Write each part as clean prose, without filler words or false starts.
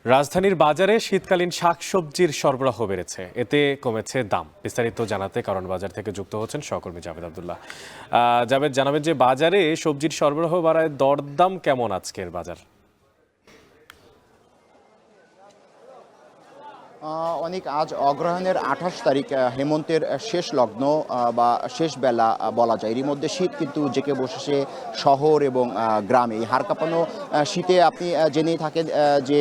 রাজধানীর বাজারে শীতকালীন শাকসবজির সরবরাহ বেড়েছে, এতে কমেছে দাম। বিস্তারিত জানাতে কারণ বাজার থেকে যুক্ত হচ্ছেন সহকর্মী জাভেদ আব্দুল্লাহ। জাভেদ, জানাবেন যে বাজারে সবজির সরবরাহ বাড়ায় দরদাম কেমন আজকের বাজার? অনেক আজ অগ্রহায়ণের ২৮ তারিখ, হেমন্তের শেষ লগ্ন বা শেষ বেলা বলা যায়। এরই মধ্যে শীত কিন্তু জেঁকে বসেছে শহর এবং গ্রামে। এই হাড় কাঁপানো শীতে আপনি জেনেই থাকেন যে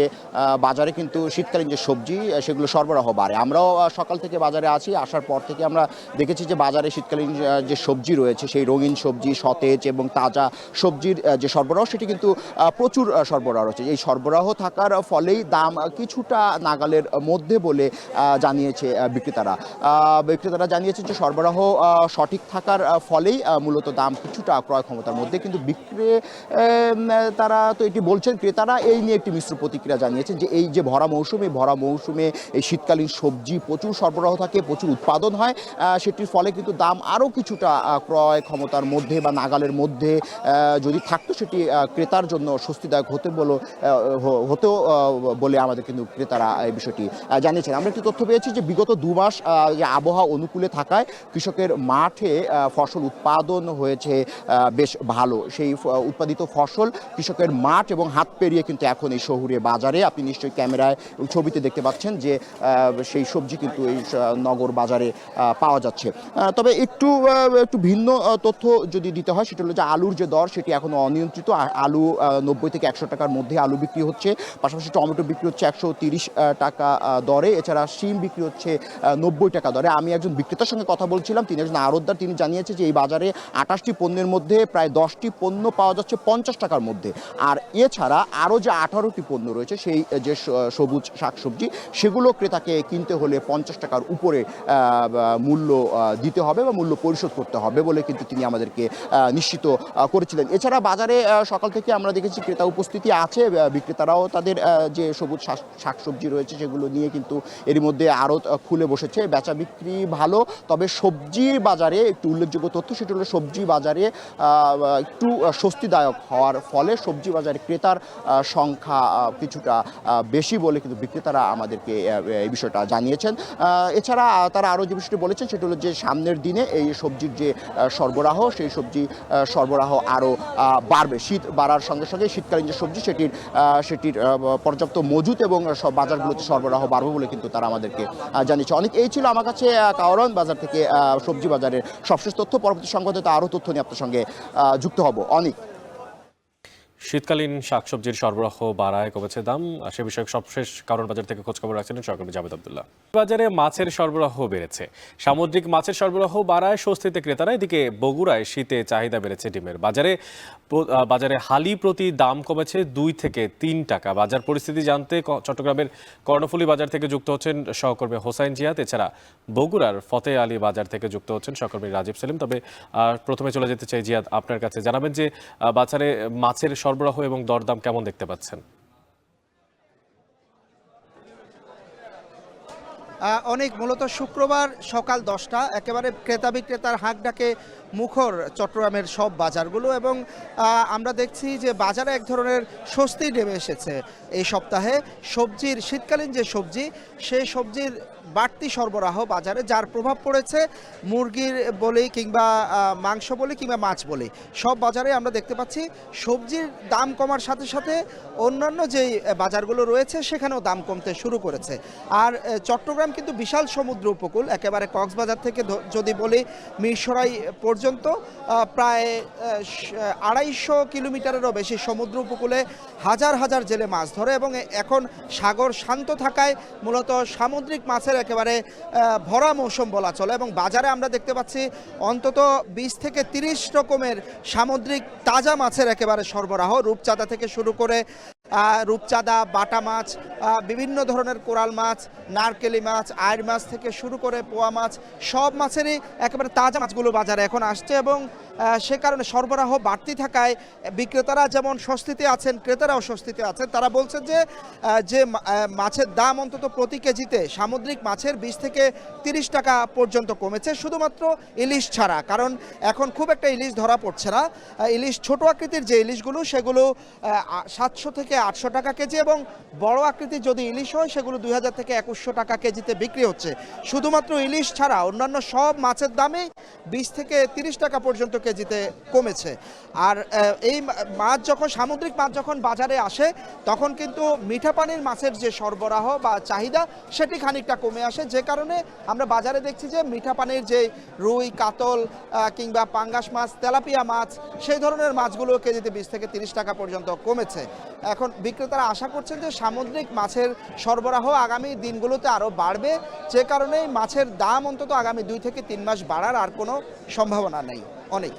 বাজারে কিন্তু শীতকালীন যে সবজি সেগুলো সরবরাহ বাড়ে। আমরাও সকাল থেকে বাজারে আছি, আসার পর থেকে আমরা দেখেছি যে বাজারে শীতকালীন যে সবজি রয়েছে সেই রঙিন সবজি, সতেজ এবং তাজা সবজির যে সরবরাহ সেটি কিন্তু প্রচুর সরবরাহ রয়েছে। এই সরবরাহ থাকার ফলেই দাম কিছুটা নাগালের মধ্যে বলে জানিয়েছে বিক্রেতারা জানিয়েছেন যে সরবরাহ সঠিক থাকার ফলেই মূলত দাম কিছুটা ক্রয় ক্ষমতার মধ্যে। কিন্তু তারা তো এটি বলছেন, ক্রেতারা এই নিয়ে একটি মিশ্র প্রতিক্রিয়া জানিয়েছেন যে এই যে ভরা মৌসুমে এই শীতকালীন সবজি প্রচুর সরবরাহ থাকে, প্রচুর উৎপাদন হয়, সেটির ফলে কিন্তু দাম আরও কিছুটা ক্রয় ক্ষমতার মধ্যে বা নাগালের মধ্যে যদি থাকতো সেটি ক্রেতার জন্য স্বস্তিদায়ক হতেও বলে আমাদের কিন্তু ক্রেতারা এই বিষয়টি জানিয়েছেন। আমরা একটি তথ্য পেয়েছি যে বিগত ২ মাস আবহাওয়া অনুকূলে থাকায় কৃষকের মাঠে ফসল উৎপাদন হয়েছে বেশ ভালো। সেই উৎপাদিত ফসল কৃষকের মাঠ এবং হাত পেরিয়ে কিন্তু এখন এই শহুরে বাজারে, আপনি নিশ্চয়ই ক্যামেরায় ছবিতে দেখতে পাচ্ছেন যে সেই সবজি কিন্তু এই নগর বাজারে পাওয়া যাচ্ছে। তবে একটু ভিন্ন তথ্য যদি দিতে হয় সেটা হলো যে আলুর যে দর সেটি এখনও অনিয়ন্ত্রিত। আলু ৯০ থেকে ১০০ টাকার মধ্যে আলু বিক্রি হচ্ছে, পাশাপাশি টমেটো বিক্রি হচ্ছে ১৩০ টাকা দরে, এছাড়া শিম বিক্রি হচ্ছে ৯০ টাকা দরে। আমি একজন বিক্রেতার সঙ্গে কথা বলছিলাম, তিনি একজন আড়তদার, তিনি জানিয়েছে যে এই বাজারে ২৮টি পণ্যের মধ্যে প্রায় 10টি পণ্য পাওয়া যাচ্ছে ৫০ টাকার মধ্যে। আর এছাড়া আরও যে 18টি পণ্য রয়েছে সেই যে সবুজ শাকসবজি সেগুলো ক্রেতাকে কিনতে হলে ৫০ টাকার উপরে মূল্য দিতে হবে বা মূল্য পরিশোধ করতে হবে বলে কিন্তু তিনি আমাদেরকে নিশ্চিত করেছিলেন। এছাড়া বাজারে সকাল থেকে আমরা দেখেছি ক্রেতা উপস্থিতি আছে, বিক্রেতারাও তাদের যে সবুজ শাকসবজি রয়েছে সেগুলো নিয়ে কিন্তু এরই মধ্যে আড়ত খুলে বসেছে। বেচা বিক্রি ভালো, তবে সবজির বাজারে একটু উল্লেখযোগ্য তথ্য সেটা হলো সবজি বাজারে একটু স্বস্তিদায়ক হওয়ার ফলে সবজি বাজারে ক্রেতার সংখ্যা কিছুটা বেশি বলে কিন্তু বিক্রেতারা আমাদেরকে এই বিষয়টা জানিয়েছেন। এছাড়া তারা আরও যে বিষয়টি বলেছেন সেটা হলো যে সামনের দিনে এই সবজির যে সরবরাহ সেই সবজি সরবরাহ আরও বাড়বে। শীত বাড়ার সঙ্গে সঙ্গে শীতকালীন যে সবজি সেটির পর্যাপ্ত মজুত এবং সব বাজারগুলোতে সরবরাহ বাড়বে বলে কিন্তু তারা আমাদেরকে জানিয়েছে। অনেক এই ছিল আমার কাছে কাওরান বাজার থেকে সবজি বাজারের সবশেষ তথ্য। পরবর্তী সংবাদে আরও তথ্য নিয়ে আপনার সঙ্গে যুক্ত হব। অনেক শীতকালীন শাকসবজির সরবরাহ বাড়ায় কমেছে দাম, সে বিষয়ক সবশেষ কারণ বাজার থেকে খোঁজখবর রাখছিলেন সহকর্মী জাভেদ আব্দুল্লাহ। বাজারে মাছের সরবরাহ বেড়েছে, সামুদ্রিক মাছের সরবরাহ বাড়ায় স্বস্তিতে ক্রেতারা। এদিকে বগুড়ায় শীতে চাহিদা বেড়েছে ডিমের। বাজারে হালি প্রতি দাম কমেছে ২ থেকে ৩ টাকা। বাজার পরিস্থিতি জানতে চট্টগ্রামের কর্ণফুলী বাজার থেকে যুক্ত হচ্ছেন সহকর্মী হোসাইন জিয়াদ, এছাড়া বগুড়ার ফতে আলী বাজার থেকে যুক্ত হচ্ছেন সহকর্মী রাজীব সেলিম। তবে প্রথমে চলে যেতে চাই জিয়াদ, আপনার কাছে জানাবেন যে বাজারে মাছের সরবরাহ এবং দরদাম কেমন দেখতে পাচ্ছেন? অনেক মূলত শুক্রবার সকাল 10টা একেবারে ক্রেতা বিক্রেতার হাঁক ডাকে মুখর চট্টগ্রামের সব বাজারগুলো, এবং আমরা দেখছি যে বাজারে এক ধরনের স্বস্তি নেমে এসেছে এই সপ্তাহে। সবজির শীতকালীন যে সবজি সেই সবজির বাড়তি সরবরাহ বাজারে, যার প্রভাব পড়েছে মুরগির বলি কিংবা মাংস বলি কিংবা মাছ বলি সব বাজারে আমরা দেখতে পাচ্ছি সবজির দাম কমার সাথে সাথে অন্যান্য যেই বাজারগুলো রয়েছে সেখানেও দাম কমতে শুরু করেছে। আর চট্টগ্রাম কিন্তু বিশাল সমুদ্র উপকূল, একেবারে কক্সবাজার থেকে যদি বলি মিরসরাই পর্যন্ত প্রায় ২৫০ কিলোমিটারেরও বেশি সমুদ্র উপকূলে হাজার হাজার জেলে মাছ ধরে, এবং এখন সাগর শান্ত থাকায় মূলত সামুদ্রিক মাছের একেবারে ভরা মৌসুম বলা চলে। এবং বাজারে আমরা দেখতে পাচ্ছি অন্তত ২০ থেকে ৩০ রকমের সামুদ্রিক তাজা মাছের একেবারে সরবরাহ, রূপচাঁদা থেকে শুরু করে রূপচাঁদা, বাটা মাছ, বিভিন্ন ধরনের কোরাল মাছ, নারকেলি মাছ, আইড় মাছ থেকে শুরু করে পোয়া মাছ, সব মাছেরই একেবারে তাজা মাছগুলো বাজারে এখন আসছে। এবং সে কারণে সরবরাহ বাড়তি থাকায় বিক্রেতারা যেমন স্বস্তিতে আছেন, ক্রেতারাও স্বস্তিতে আছেন। তারা বলছেন যে মাছের দাম অন্তত প্রতি কেজিতে সামুদ্রিক মাছের 20 থেকে 30 টাকা পর্যন্ত কমেছে, শুধুমাত্র ইলিশ ছাড়া। কারণ এখন খুব একটা ইলিশ ধরা পড়ছে না। ইলিশ ছোট আকৃতির যে ইলিশগুলো সেগুলো 700 থেকে 800 টাকা কেজি, এবং বড় আকৃতির যদি ইলিশ হয় সেগুলো 2000 থেকে 2100 টাকা কেজিতে বিক্রি হচ্ছে। শুধুমাত্র ইলিশ ছাড়া অন্যান্য সব মাছের দামে 20 থেকে 30 টাকা পর্যন্ত কেজিতে কমেছে। আর এই মাছ যখন সামুদ্রিক মাছ যখন বাজারে আসে তখন কিন্তু মিঠা পানির মাছের যে সরবরাহ বা চাহিদা সেটি খানিকটা কমে আসে, যে কারণে আমরা বাজারে দেখছি যে মিঠা পানির যে রুই, কাতল কিংবা পাঙ্গাস মাছ, তেলাপিয়া মাছ, সেই ধরনের মাছগুলো কেজিতে 20 থেকে 30 টাকা পর্যন্ত কমেছে। এখন বিক্রেতারা আশা করছেন যে সামুদ্রিক মাছের সরবরাহ আগামী দিনগুলোতে আরও বাড়বে, যে কারণে মাছের দাম অন্তত আগামী 2 থেকে 3 মাস বাড়ার আর কোনো সম্ভাবনা নেই। অনেক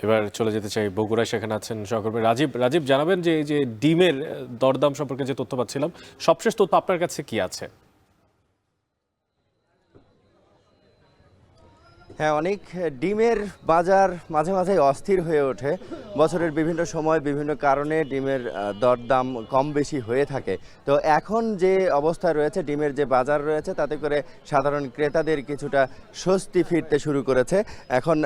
এবার চলে যেতে চাই বগুড়ায়, সেখানে আছেন সহকর্মী রাজীব। রাজীব, জানাবেন যে এই যে ডিমের দরদাম সম্পর্কে যে তথ্য পাচ্ছিলাম, সবশেষ তথ্য আপনার কাছে কি আছে? হ্যাঁ, অনেক ডিমের বাজার মাঝে মাঝে অস্থির হয়ে ওঠে। বছরের বিভিন্ন সময় বিভিন্ন কারণে ডিমের দরদাম কম বেশি হয়ে থাকে। তো এখন যে অবস্থা রয়েছে, ডিমের যে বাজার রয়েছে, তাতে করে সাধারণ ক্রেতাদের কিছুটা স্বস্তি ফিরতে শুরু করেছে। এখন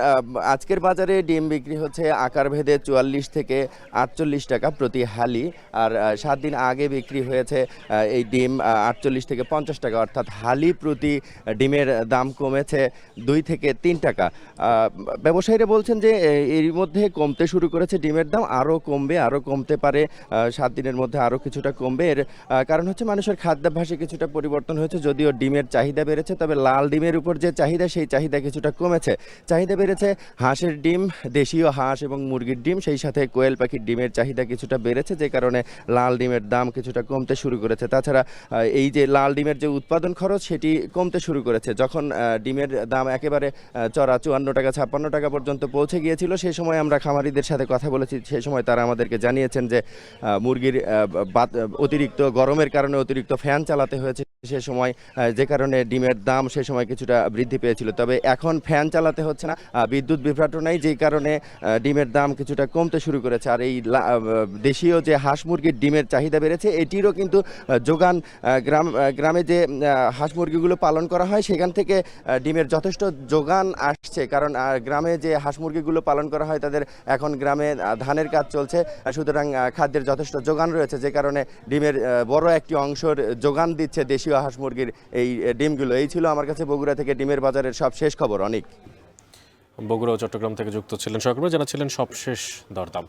আজকের বাজারে ডিম বিক্রি হচ্ছে আকারভেদে 44 থেকে 48 টাকা প্রতি হালি। আর 7 দিন আগে বিক্রি হয়েছে এই ডিম 48 থেকে 50 টাকা, অর্থাৎ হালি প্রতি ডিমের দাম কমেছে 2 থেকে 3 টাকা। ব্যবসায়ীরা বলছেন যে এর মধ্যে কমতে শুরু করেছে ডিমের দাম, আরও কমবে, আরও কমতে পারে, 7 দিনের মধ্যে আরও কিছুটা কমবে। এর কারণ হচ্ছে মানুষের খাদ্যাভ্যাসে কিছুটা পরিবর্তন হয়েছে। যদিও ডিমের চাহিদা বেড়েছে, তবে লাল ডিমের উপর যে চাহিদা, সেই চাহিদা কিছুটা কমেছে। চাহিদা বেড়েছে হাঁসের ডিম, দেশীয় হাঁস এবং মুরগির ডিম, সেই সাথে কোয়েল পাখির ডিমের চাহিদা কিছুটা বেড়েছে, যে কারণে লাল ডিমের দাম কিছুটা কমতে শুরু করেছে। তাছাড়া এই যে লাল ডিমের যে উৎপাদন খরচ, সেটি কমতে শুরু করেছে। যখন ডিমের দাম একেবারে চড়া 54 টাকা 56 টাকা পর্যন্ত পৌঁছে গিয়েছিল, সেই সময় আমরা খামারিদের সাথে কথা বলেছি। সেই সময় তারা আমাদেরকে জানিয়েছেন যে মুরগির অতিরিক্ত গরমের কারণে অতিরিক্ত ফ্যান চালাতে হয়েছে সে সময়, যে কারণে ডিমের দাম সে সময় কিছুটা বৃদ্ধি পেয়েছিল। তবে এখন ফ্যান চালাতে হচ্ছে না, বিদ্যুৎ বিভ্রাট নাই, যেই কারণে ডিমের দাম কিছুটা কমতে শুরু করেছে। আর এই দেশীয় যে হাঁস মুরগির ডিমের চাহিদা বেড়েছে, এটিরও কিন্তু যোগান গ্রামে যে হাঁস মুরগিগুলো পালন করা হয় সেখান থেকে ডিমের যথেষ্ট যোগান আসছে। কারণ গ্রামে যে হাঁস মুরগিগুলো পালন করা হয় তাদের এখন গ্রামে ধানের কাজ চলছে, সুতরাং খাদ্যের যথেষ্ট যোগান রয়েছে, যে কারণে ডিমের বড় একটি অংশের যোগান দিচ্ছে দেশীয় হাঁস মুরগির এই ডিমগুলো। এই ছিল আমার কাছে বগুড়া থেকে ডিমের বাজারের সব শেষ খবর। অনেক বগুড়া ও চট্টগ্রাম থেকে যুক্ত ছিলেন সহকর্মী, জানাচ্ছিলেন সবশেষ দরদাম।